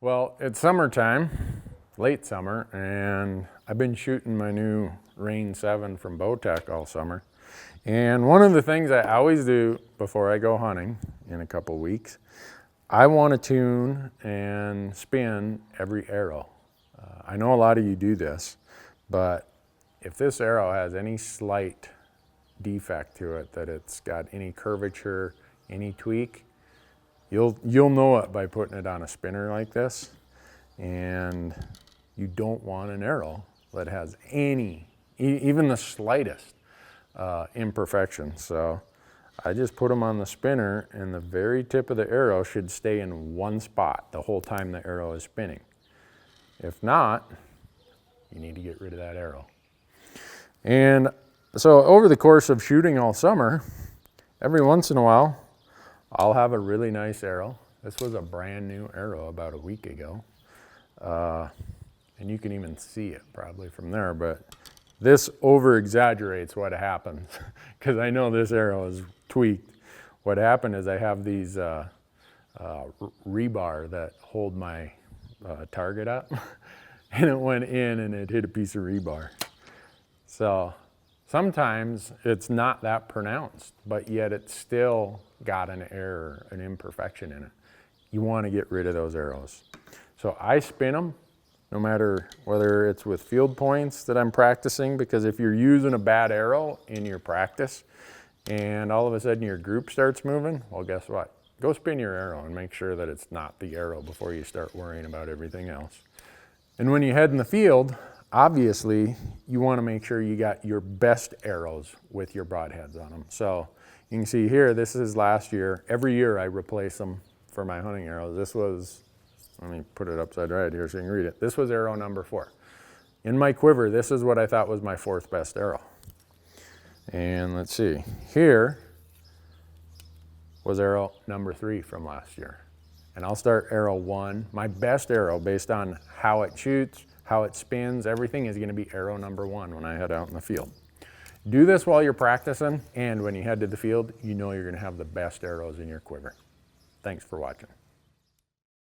Well, it's summertime, late summer, and I've been shooting my new Rain 7 from Bowtech all summer. And one of the things I always do before I go hunting in a couple weeks, I want to tune and spin every arrow. I know a lot of you do this, but if this arrow has any slight defect to it, that it's got any curvature, any tweak, you'll know it by putting it on a spinner like this. And you don't want an arrow that has any, even the slightest imperfection. So I just put them on the spinner, and the very tip of the arrow should stay in one spot the whole time the arrow is spinning. If not, you need to get rid of that arrow. And so over the course of shooting all summer, every once in a while, I'll have a really nice arrow. This was a brand new arrow about a week ago. And you can even see it probably from there, but this over exaggerates what happens because I know this arrow is tweaked. What happened is I have these rebar that hold my target up and it went in and it hit a piece of rebar. So sometimes it's not that pronounced, but yet it's still got an error, an imperfection in it. You want to get rid of those arrows. So I spin them, no matter whether it's with field points that I'm practicing, because if you're using a bad arrow in your practice and all of a sudden your group starts moving, well, guess what? Go spin your arrow and make sure that it's not the arrow before you start worrying about everything else. And when you head in the field, obviously you want to make sure you got your best arrows with your broadheads on them. So you can see here, this is last year. Every year I replace them for my hunting arrows. This was, let me put it upside right here so you can read it. This was arrow number 4. In my quiver, this is what I thought was my 4th best arrow. And let's see, here was arrow number 3 from last year. And I'll start arrow 1. My best arrow, based on how it shoots, how it spins, everything is going to be arrow number 1 when I head out in the field. Do this while you're practicing, and when you head to the field, you know you're going to have the best arrows in your quiver. Thanks for watching.